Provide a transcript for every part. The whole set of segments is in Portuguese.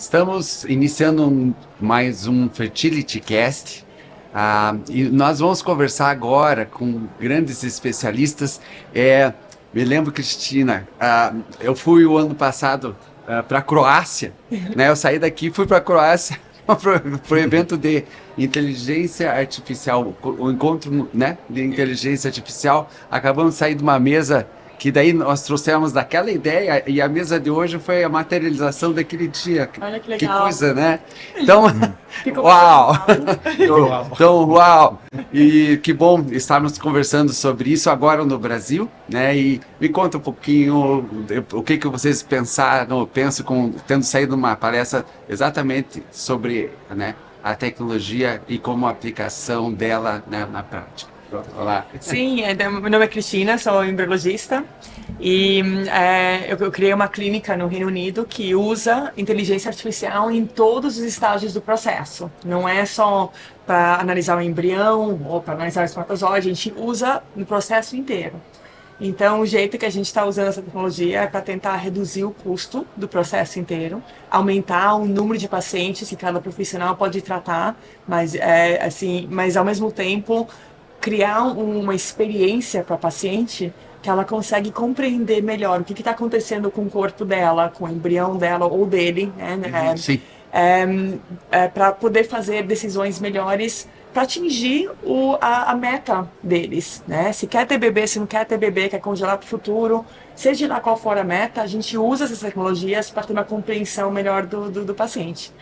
Estamos iniciando mais um Fertility Cast e nós vamos conversar agora com grandes especialistas. Me lembro, Cristina, eu fui o ano passado para a Croácia, né? Eu saí daqui e fui para a Croácia para o evento de inteligência artificial, o encontro, né, de inteligência artificial. Acabamos de sair de uma mesa que daí nós trouxemos daquela ideia e a mesa de hoje foi a materialização daquele dia. Olha que legal. Que coisa, né? Então, uau! Então, uau! E que bom estarmos conversando sobre isso agora no Brasil, né? E me conta um pouquinho o que vocês pensaram, tendo saído de uma palestra exatamente sobre, né, a tecnologia e como a aplicação dela, né, na prática. Olá. Sim, meu nome é Cristina, sou embriologista e eu criei uma clínica no Reino Unido que usa inteligência artificial em todos os estágios do processo. Não é só para analisar o embrião ou para analisar o espermatozoide, a gente usa no processo inteiro. Então, o jeito que a gente está usando essa tecnologia é para tentar reduzir o custo do processo inteiro, aumentar o número de pacientes que cada profissional pode tratar, mas ao mesmo tempo criar uma experiência para a paciente que ela consegue compreender melhor o que está acontecendo com o corpo dela, com o embrião dela ou dele, né? Sim. Para poder fazer decisões melhores para atingir a meta deles, né? Se quer ter bebê, se não quer ter bebê, quer congelar para o futuro, seja lá qual for a meta, a gente usa essas tecnologias para ter uma compreensão melhor do paciente.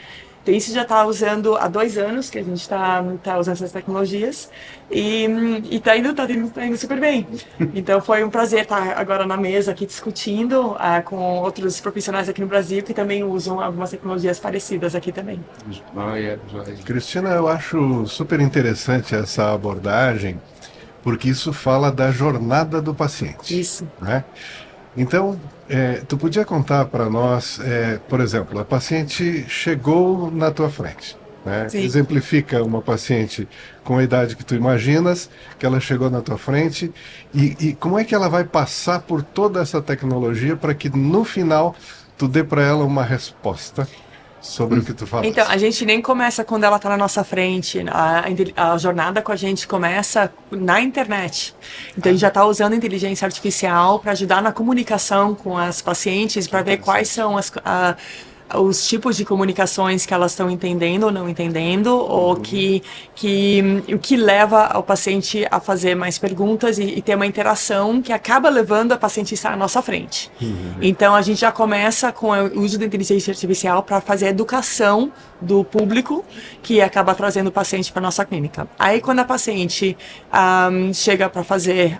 Então, isso já está usando há 2 anos que a gente está usando essas tecnologias e está indo super bem. Então, foi um prazer estar agora na mesa aqui discutindo com outros profissionais aqui no Brasil que também usam algumas tecnologias parecidas aqui também. Cristina, eu acho super interessante essa abordagem, porque isso fala da jornada do paciente. Isso. Né? Então, tu podia contar para nós, por exemplo, a paciente chegou na tua frente, né? Exemplifica uma paciente com a idade que tu imaginas, que ela chegou na tua frente, e como é que ela vai passar por toda essa tecnologia para que no final tu dê para ela uma resposta sobre o que tu falaste? Então, a gente nem começa quando ela está na nossa frente. A jornada com a gente começa na internet. Então, a gente já está usando inteligência artificial para ajudar na comunicação com as pacientes, para ver quais são os tipos de comunicações que elas estão entendendo ou não entendendo, ou o que leva o paciente a fazer mais perguntas e ter uma interação que acaba levando a paciente a estar à nossa frente. Então, a gente já começa com o uso da inteligência artificial para fazer a educação do público que acaba trazendo o paciente para nossa clínica. Aí, quando a paciente chega para fazer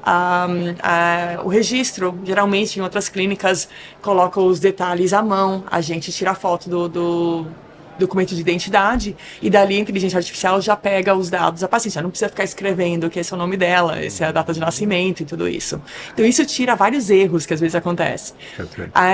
o registro, geralmente em outras clínicas coloca os detalhes à mão, a gente tira a foto do documento de identidade e dali a inteligência artificial já pega os dados da paciente. Já não precisa ficar escrevendo que esse é o nome dela, essa é a data de nascimento e tudo isso. Então isso tira vários erros que às vezes acontecem.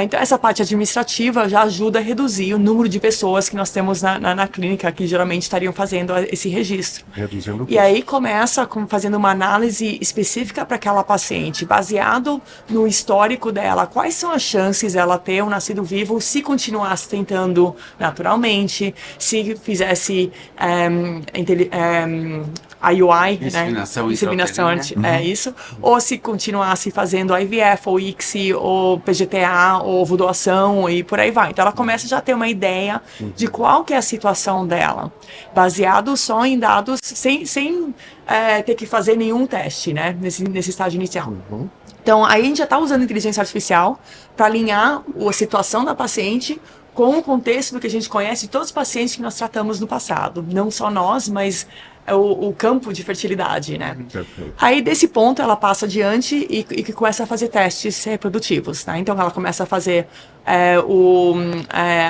Então essa parte administrativa já ajuda a reduzir o número de pessoas que nós temos na clínica que geralmente estariam fazendo esse registro. Reduzindo o custo. E aí começa fazendo uma análise específica para aquela paciente, baseado no histórico dela, quais são as chances dela ter um nascido vivo se continuasse tentando naturalmente, se fizesse IUI, inseminação, né? Isso, ou se continuasse fazendo IVF, ou ICSI, ou PGTA, ou ovodoação, e por aí vai. Então ela começa já a ter uma ideia de qual que é a situação dela, baseado só em dados, sem ter que fazer nenhum teste, né, nesse estágio inicial. Então, aí a gente já está usando inteligência artificial para alinhar a situação da paciente com o contexto do que a gente conhece de todos os pacientes que nós tratamos no passado. Não só nós, mas o campo de fertilidade, né? Aí, desse ponto, ela passa adiante e começa a fazer testes reprodutivos, tá? Então, ela começa a fazer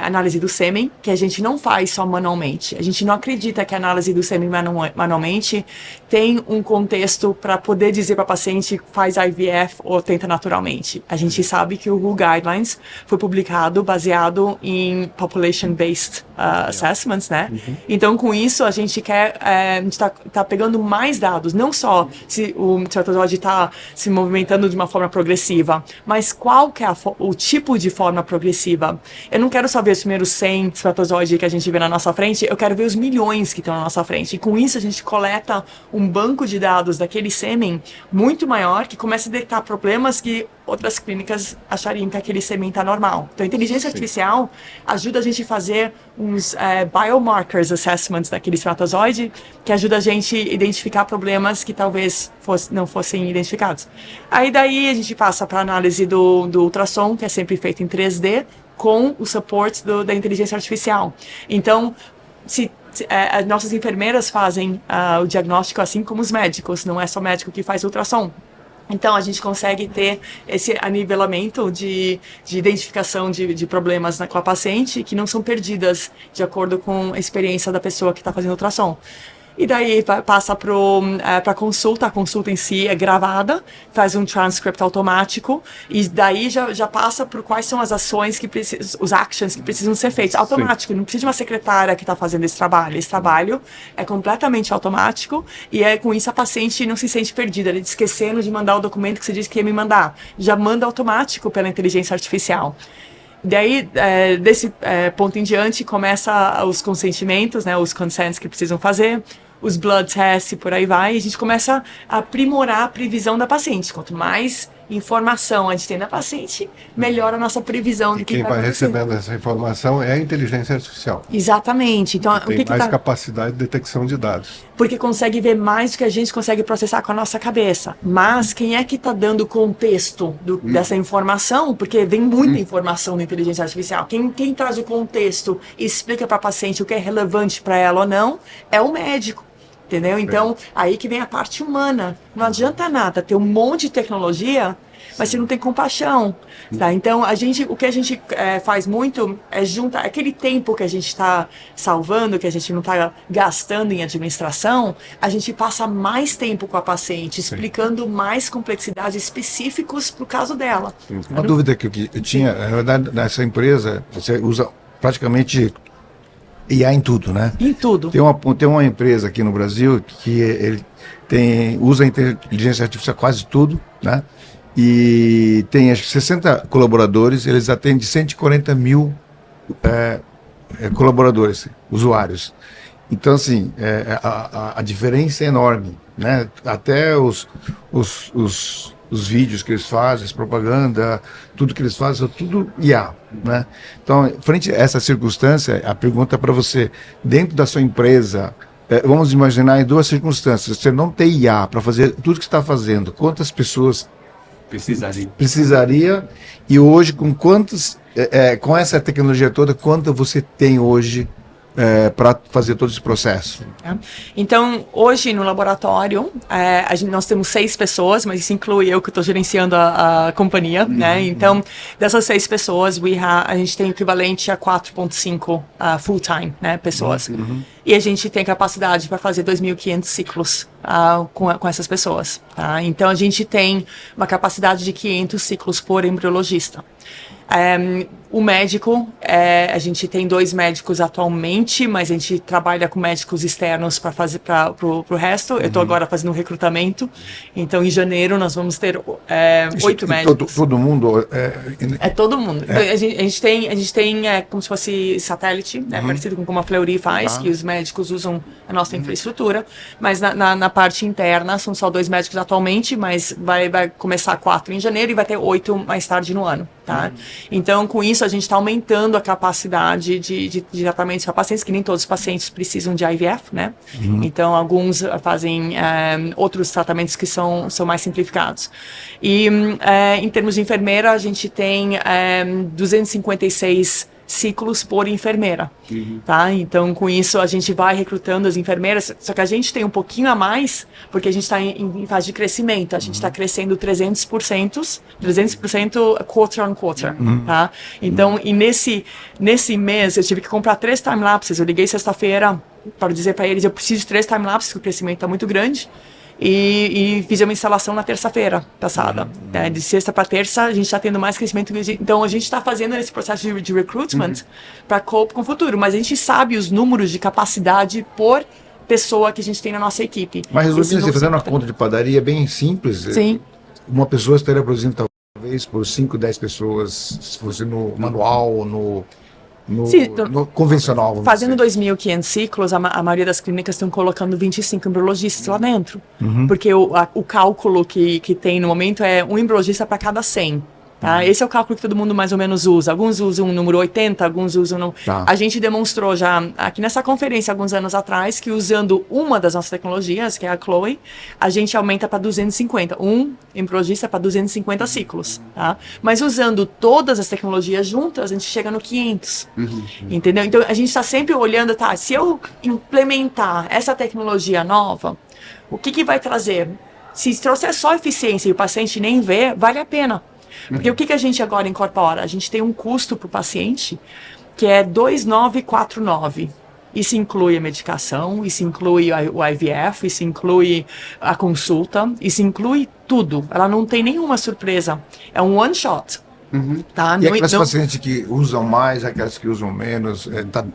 análise do sêmen, que a gente não faz só manualmente. A gente não acredita que a análise do sêmen manualmente tem um contexto para poder dizer para a paciente faz IVF ou tenta naturalmente. A gente sabe que o WHO Guidelines foi publicado baseado em population-based assessments, né? Então, com isso, a gente quer gente está pegando mais dados, não só se o espermatozoide está se movimentando de uma forma progressiva, mas qual que é o tipo de forma progressiva. Eu não quero só ver os primeiros 100 espermatozoides que a gente vê na nossa frente, eu quero ver os milhões que estão na nossa frente. E com isso a gente coleta um banco de dados daquele sêmen muito maior, que começa a detectar problemas que outras clínicas achariam que aquele sêmen está normal. Então a inteligência artificial ajuda a gente a fazer uns biomarkers assessments daquele espermatozoide, que ajuda a gente a identificar problemas que talvez não fossem identificados. Aí daí a gente passa para a análise do ultrassom, que é sempre feito em 3D, com o suporte da inteligência artificial. Então, as nossas enfermeiras fazem o diagnóstico assim como os médicos, não é só médico que faz ultrassom. Então, a gente consegue ter esse anivelamento de identificação de problemas com a paciente que não são perdidas de acordo com a experiência da pessoa que está fazendo ultrassom. E daí passa para a consulta em si é gravada, faz um transcript automático, e daí já passa por quais são as ações os actions que precisam ser feitos. Automático, não precisa de uma secretária que está fazendo esse trabalho. Esse trabalho é completamente automático, e com isso a paciente não se sente perdida, ela esquecendo de mandar o documento que você disse que ia me mandar. Já manda automático pela inteligência artificial. Daí, desse ponto em diante, começa os consentimentos, né, os consents que precisam fazer, os blood tests e por aí vai, e a gente começa a aprimorar a previsão da paciente. Quanto mais informação a gente tem da paciente, melhor a nossa previsão do que quem vai recebendo essa informação é a inteligência artificial. Exatamente. Então, tem mais capacidade de detecção de dados. Porque consegue ver mais do que a gente consegue processar com a nossa cabeça. Mas quem é que está dando contexto dessa informação? Porque vem muita informação da inteligência artificial. Quem traz o contexto e explica para a paciente o que é relevante para ela ou não é o médico. Entendeu? Então, aí que vem a parte humana. Não adianta nada ter um monte de tecnologia, mas você não tem compaixão. Tá? Então, o que a gente faz muito é juntar aquele tempo que a gente está salvando, que a gente não está gastando em administração, a gente passa mais tempo com a paciente, explicando mais complexidades específicos para o caso dela. Uma dúvida que eu tinha, na verdade, nessa empresa, você usa praticamente IA em tudo, né? Em tudo. Tem uma empresa aqui no Brasil que usa a inteligência artificial quase tudo, né? E tem acho que 60 colaboradores, eles atendem 140 mil colaboradores, usuários. Então, assim, a diferença é enorme, né? Até os vídeos que eles fazem, as propaganda, tudo que eles fazem, é tudo IA, né? Então, frente a essa circunstância, a pergunta para você, dentro da sua empresa, vamos imaginar em duas circunstâncias, você não tem IA para fazer tudo que você está fazendo, quantas pessoas precisaria e hoje com quantos, com essa tecnologia toda, quanto você tem hoje para fazer todo esse processo? Então, hoje no laboratório, nós temos 6 pessoas, mas isso inclui eu que estou gerenciando a companhia, né? Então, dessas 6 pessoas, a gente tem o equivalente a 4,5 full-time, né, pessoas. E a gente tem capacidade para fazer 2.500 ciclos com essas pessoas. Tá? Então, a gente tem uma capacidade de 500 ciclos por embriologista. O médico, a gente tem 2 médicos atualmente, mas a gente trabalha com médicos externos para fazer para o resto. Eu estou agora fazendo um recrutamento, então em janeiro nós vamos ter 8 médicos. Todo mundo? Todo mundo. Então, a gente tem como se fosse satélite, né, parecido com como a Fleury faz, que os médicos usam a nossa infraestrutura, mas na parte interna são só 2 médicos atualmente, mas vai começar 4 em janeiro e vai ter 8 mais tarde no ano. Tá? Então, com isso, a gente está aumentando a capacidade de tratamentos para pacientes, que nem todos os pacientes precisam de IVF, né? Então, alguns fazem outros tratamentos que são mais simplificados. E, em termos de enfermeira, a gente tem 256 ciclos por enfermeira, tá? Então, com isso, a gente vai recrutando as enfermeiras, só que a gente tem um pouquinho a mais, porque a gente está em fase de crescimento, a gente está crescendo 300% quarter on quarter, tá? Então, e nesse mês, eu tive que comprar 3 time-lapses, eu liguei sexta-feira para dizer para eles, eu preciso de 3 time-lapses, porque o crescimento está muito grande, e fiz uma instalação na terça-feira passada. De sexta para terça, a gente está tendo mais crescimento. Então, a gente está fazendo esse processo de recruitment para cope com o futuro. Mas a gente sabe os números de capacidade por pessoa que a gente tem na nossa equipe. Mas resumindo, Esse você fazendo uma novo- conta de padaria bem simples, Sim. uma pessoa estaria produzindo talvez por 5, 10 pessoas, se fosse no manual ou Sim, então, no convencional. vamos Fazendo dizer. 2.500 ciclos, a maioria das clínicas estão colocando 25 embriologistas lá dentro. Uhum. Porque o cálculo que tem no momento é um embriologista para cada 100. Tá? Esse é o cálculo que todo mundo mais ou menos usa. Alguns usam o número 80, alguns usam... Tá. A gente demonstrou já aqui nessa conferência, alguns anos atrás, que usando uma das nossas tecnologias, que é a Chloe, a gente aumenta para 250. Um embriologista para 250 ciclos. Tá? Mas usando todas as tecnologias juntas, a gente chega no 500. Entendeu? Então, a gente está sempre olhando, tá, se eu implementar essa tecnologia nova, o que vai trazer? Se trouxer só eficiência e o paciente nem vê, vale a pena. Porque o que a gente agora incorpora? A gente tem um custo para o paciente que é 2.949. Isso inclui a medicação, isso inclui o IVF, isso inclui a consulta, isso inclui tudo. Ela não tem nenhuma surpresa. É um one shot. Tá? E aquelas pacientes que usam mais, aquelas que usam menos,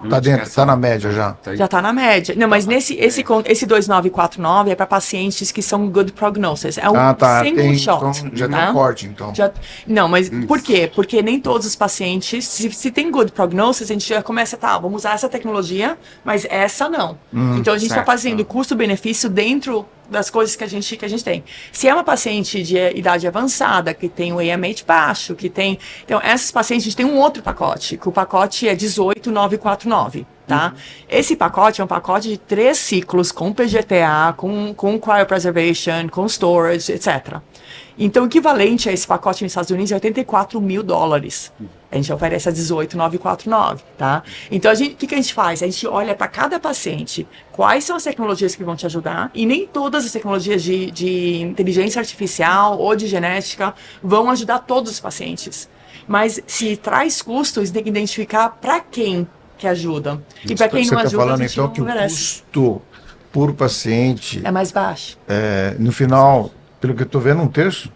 tá dentro, tá na média já. Já está na média. Não, mas esse 2.949 é para pacientes que são good prognosis. É um single shot. Então, já tá? tem um corte, então. Não, mas por quê? Porque nem todos os pacientes, se tem good prognosis, a gente já começa, tá, vamos usar essa tecnologia, mas essa não. Então a gente está certo. fazendo custo-benefício dentro das coisas que a gente tem. Se é uma paciente de idade avançada, que tem o AMH baixo, que tem... Então, essas pacientes, a gente tem um outro pacote, que o pacote é 18.949, tá? Esse pacote é um pacote de 3 ciclos com PGTA, com cryopreservation, com storage, etc. Então, o equivalente a esse pacote nos Estados Unidos é $84 mil. A gente oferece a 18.949, tá? Então, o que a gente faz? A gente olha para cada paciente quais são as tecnologias que vão te ajudar, e nem todas as tecnologias de inteligência artificial ou de genética vão ajudar todos os pacientes. Mas se traz custos, tem que identificar para quem que ajuda. E para quem não Você ajuda, está falando a gente então não que o oferece. custo por paciente, É mais baixo. no final, pelo que eu estou vendo, 1/3?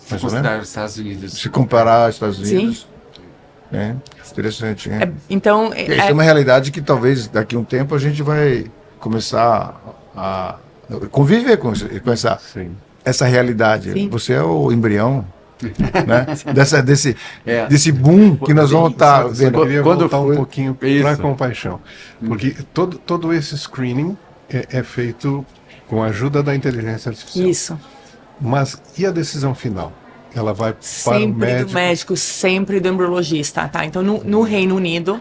Se Mais ou menos? considerar os Estados Unidos. Se comparar aos Estados Sim. Unidos. É interessante, hein? Então, Isso é uma realidade que talvez daqui a um tempo a gente vai começar a conviver com essa realidade. Sim. Você é o embrião, né? É. desse boom que nós vamos estar Só vendo. queria Quando voltar foi- um pouquinho para Isso. a compaixão. Porque todo esse screening é feito com a ajuda da inteligência artificial. isso. Mas e a decisão final? Ela vai para o Sempre médico? do médico, sempre do embriologista, tá? Então, no Reino Unido,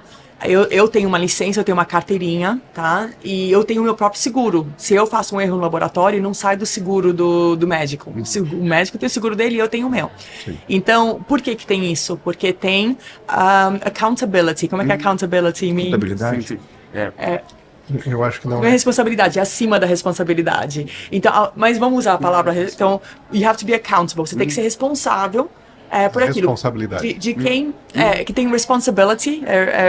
eu tenho uma licença, eu tenho uma carteirinha, tá? E eu tenho o meu próprio seguro. Se eu faço um erro no laboratório, não sai do seguro do médico. O médico tem o seguro dele e eu tenho o meu. Então, por que tem isso? Porque tem accountability. Como é que é accountability? Contabilidade. Sim, sim. É. Eu acho que não Não é responsabilidade, é acima da responsabilidade. Então, mas vamos usar a palavra. Então, you have to be accountable. Você tem que ser responsável por aquilo. Responsabilidade. De quem que tem responsibility,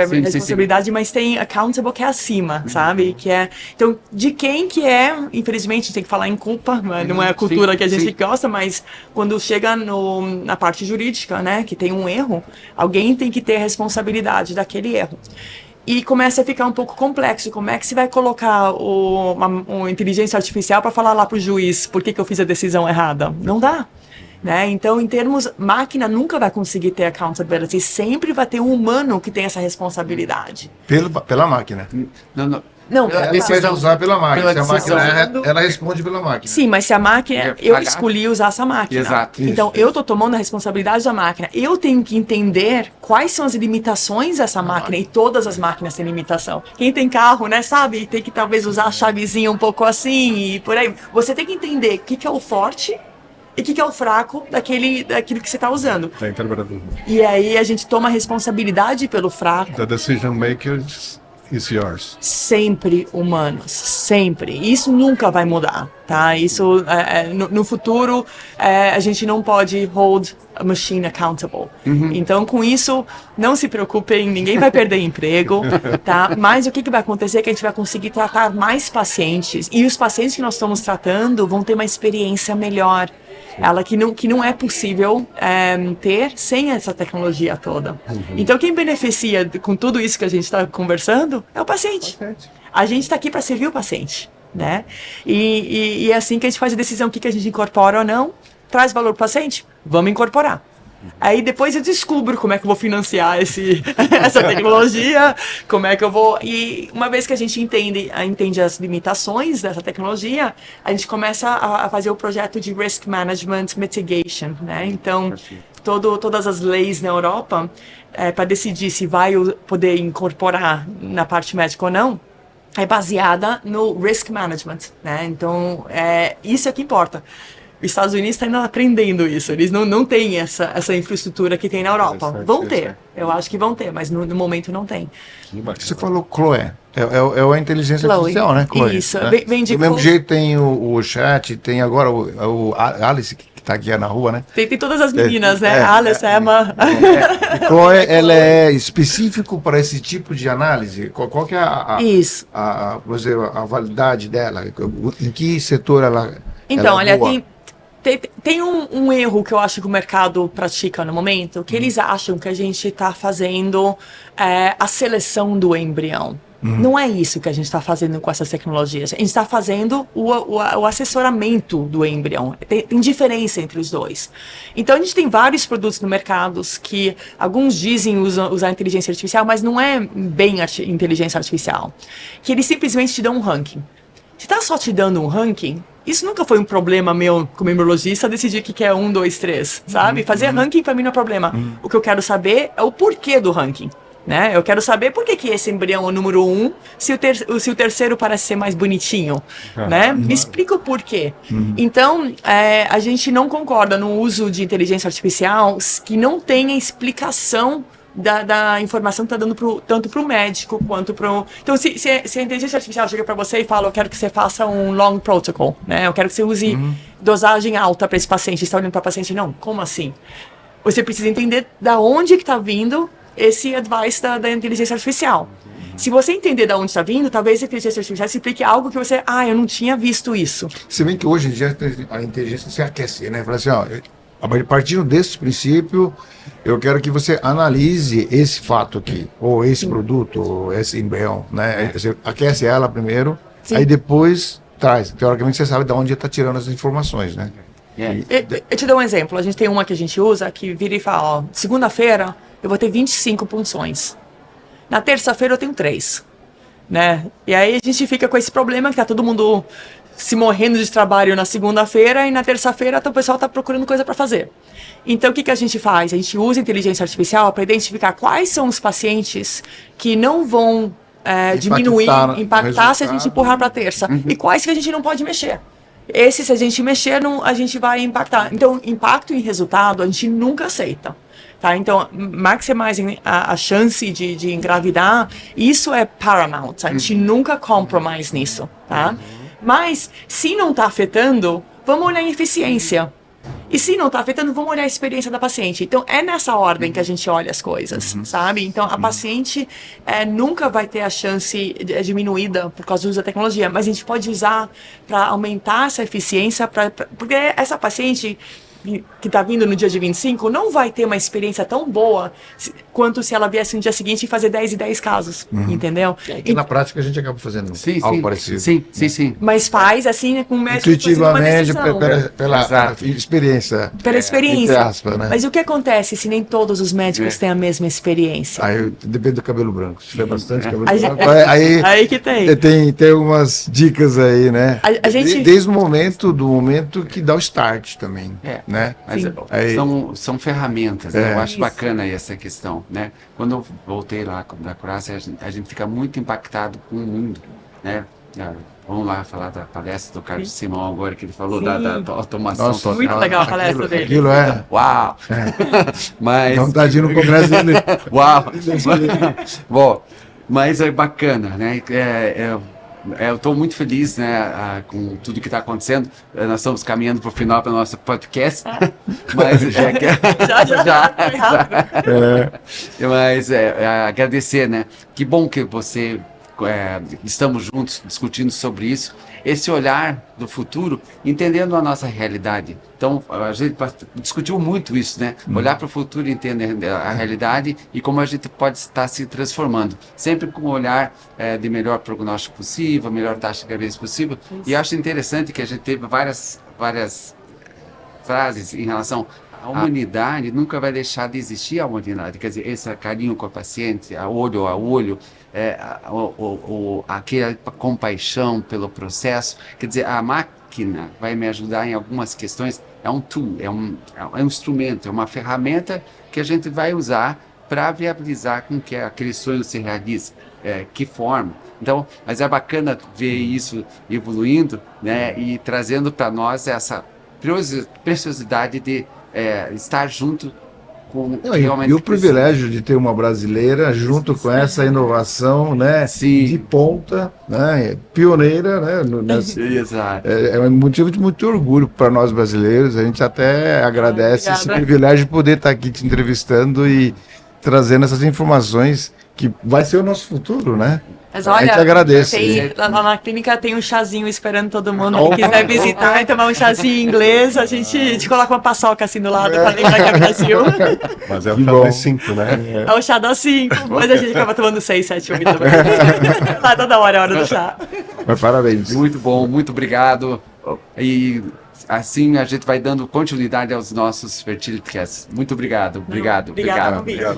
Sim, responsabilidade, mas tem accountable que é acima, sabe? Que é, então, de quem que é, infelizmente, tem que falar em culpa, não é a cultura Sim, que a gente sim. gosta, mas quando chega na parte jurídica, né, que tem um erro, alguém tem que ter a responsabilidade daquele erro. E começa a ficar um pouco complexo. Como é que você vai colocar uma inteligência artificial para falar lá para o juiz por que eu fiz a decisão errada? Não dá. Né? Então, em termos, máquina nunca vai conseguir ter accountability. Sempre vai ter um humano que tem essa responsabilidade. Pela máquina. Não. Não, Pela Ela decisão. vai usar pela máquina. Pela Se a máquina decisão. ela responde pela máquina. sim, mas se a máquina... É Eu falhar. escolhi usar essa máquina. Exato. Então, eu estou tomando a responsabilidade da máquina. Eu tenho que entender quais são as limitações dessa máquina. E todas as máquinas têm limitação. Quem tem carro, né, sabe? Tem que talvez usar a chavezinha um pouco assim e por aí. Você tem que entender o que é o forte e o que é o fraco daquilo que você está usando. Da interpretador. E aí a gente toma a responsabilidade pelo fraco. The decision makers is yours. Sempre humanos, sempre. Isso nunca vai mudar, tá? Isso, no futuro, a gente não pode hold a machine accountable. Então, com isso, não se preocupem, ninguém vai perder emprego, tá? Mas o que vai acontecer é que a gente vai conseguir tratar mais pacientes. E os pacientes que nós estamos tratando vão ter uma experiência melhor. Ela que não é possível ter sem essa tecnologia toda. Então, quem beneficia com tudo isso que a gente está conversando é o paciente. A gente está aqui para servir o paciente, né? E é assim que a gente faz a decisão, o que a gente incorpora ou não. Traz valor para o paciente? Vamos incorporar. Aí depois eu descubro como é que eu vou financiar essa tecnologia, como é que eu vou... E uma vez que a gente entende as limitações dessa tecnologia, a gente começa a fazer o projeto de Risk Management Mitigation, né? Então, todas as leis na Europa, para decidir se vai poder incorporar na parte médica ou não, é baseada no Risk Management, né? Então, isso é que importa. Os Estados Unidos estão ainda aprendendo isso. Eles não têm essa infraestrutura que tem na Europa. Vão ter. Eu acho que vão ter, mas no momento não tem. Você falou Chloe. É a inteligência artificial, né? Chloe, isso. Né? Vem de do mesmo jeito tem o chat, tem agora o Alice, que está aqui na rua, né? Tem todas as meninas, né? Alice, Emma. Chloe, ela é específico para esse tipo de análise? Qual que é a validade dela? Em que setor ela... Então, ela olha, tem um erro que eu acho que o mercado pratica no momento, que eles acham que a gente está fazendo a seleção do embrião. Não é isso que a gente está fazendo com essas tecnologias. A gente está fazendo o assessoramento do embrião. Tem diferença entre os dois. Então, a gente tem vários produtos no mercado que alguns dizem usar inteligência artificial, mas não é bem inteligência artificial. Que eles simplesmente te dão um ranking. Se está só te dando um ranking, isso nunca foi um problema meu como embriologista decidir o que é 1, 2, 3, sabe? Fazer ranking para mim não é problema. O que eu quero saber é o porquê do ranking, né? Eu quero saber por que esse embrião é o número 1 se o terceiro parece ser mais bonitinho, né? Me explica o porquê. Então, a gente não concorda no uso de inteligência artificial que não tenha explicação da informação que está dando tanto para o médico quanto para o... Então, se a inteligência artificial chega para você e fala, eu quero que você faça um long protocol, né? Eu quero que você use dosagem alta para esse paciente, você está olhando para o paciente, não, como assim? Você precisa entender da onde que está vindo esse advice da inteligência artificial. Se você entender de onde está vindo, talvez a inteligência artificial explique algo que você, eu não tinha visto isso. Se bem que hoje em dia a inteligência se aquece, né? Fala assim, partindo desse princípio, eu quero que você analise esse fato aqui, ou esse produto, ou esse embrião, né? Você aquece ela primeiro, aí depois traz. Teoricamente você sabe de onde está tirando as informações, né? Eu te dou um exemplo. A gente tem uma que a gente usa que vira e fala, segunda-feira eu vou ter 25 punções. Na terça-feira eu tenho 3. Né? E aí a gente fica com esse problema que tá todo mundo se morrendo de trabalho na segunda-feira e na terça-feira o pessoal está procurando coisa para fazer. Então, o que a gente faz? A gente usa inteligência artificial para identificar quais são os pacientes que não vão impactar se a gente empurrar para terça. E quais que a gente não pode mexer. Esse, se a gente mexer, a gente vai impactar. Então, impacto em resultado, a gente nunca aceita. Tá? Então, maximizing a chance de engravidar, isso é paramount. A gente nunca compromise nisso. Tá? Mas, se não está afetando, vamos olhar em eficiência. E se não está afetando, vamos olhar a experiência da paciente. Então, é nessa ordem que a gente olha as coisas, sabe? Então, a paciente nunca vai ter a chance diminuída por causa do uso da tecnologia, mas a gente pode usar para aumentar essa eficiência, porque essa paciente que está vindo no dia de 25 não vai ter uma experiência tão boa quanto se ela viesse no dia seguinte e fazer 10 e 10 casos, entendeu? E na prática a gente acaba fazendo algo parecido. Sim. Mas faz assim, com o médico intuitivamente, pela experiência. Pela experiência. Entre aspas, né? Mas o que acontece se nem todos os médicos têm a mesma experiência? Aí depende do cabelo branco. Se tiver bastante cabelo branco, aí que tem. Tem algumas dicas aí, né? A gente... Desde o momento que dá o start também. Né? Mas são ferramentas, né? Eu acho bacana essa questão, né? Quando eu voltei lá da Croácia, a gente fica muito impactado com o mundo, né? Vamos lá falar da palestra do Carlos Simão agora, que ele falou da automação. Nossa, muito legal a palestra dele. Aquilo Uau! Mas... Não tá no congresso dele. Uau! Bom, mas é bacana, né? Eu estou muito feliz, né, com tudo que está acontecendo. Nós estamos caminhando para o final do nosso podcast, mas já que Mas agradecer, né? Que bom que você estamos juntos discutindo sobre isso, esse olhar do futuro, entendendo a nossa realidade. Então, a gente discutiu muito isso, né? Olhar para o futuro e entender a realidade e como a gente pode estar se transformando. Sempre com um olhar de melhor prognóstico possível, melhor taxa de gravidez possível. Isso. E acho interessante que a gente teve várias frases em relação à humanidade, nunca vai deixar de existir a humanidade. Quer dizer, esse carinho com a paciente, olho a olho, aquela compaixão pelo processo. Quer dizer, a máquina vai me ajudar em algumas questões. É um tool, é um instrumento, é uma ferramenta que a gente vai usar para viabilizar com que aquele sonho se realize. Que forma. Então, mas é bacana ver isso evoluindo, né, e trazendo para nós essa preciosidade de estar junto com realmente... E o privilégio de ter uma brasileira junto com essa inovação, né, de ponta, né, pioneira, né, Exato. É um motivo de muito orgulho para nós brasileiros. A gente até agradece esse privilégio de poder estar aqui te entrevistando e trazendo essas informações que vai ser o nosso futuro, né? Mas olha, a gente agradece. Lá na clínica tem um chazinho esperando todo mundo que quiser visitar e tomar um chazinho inglês. A gente coloca uma paçoca assim do lado para lembrar que é Brasil. Mas é o chá das 5, né? É o chá das 5, mas a gente acaba tomando 6, 7, 8 também. Lá toda hora é hora do chá. Mas parabéns. Muito bom, muito obrigado. E assim a gente vai dando continuidade aos nossos Fertility Casts. Muito obrigado. Obrigado. Obrigado. Obrigado.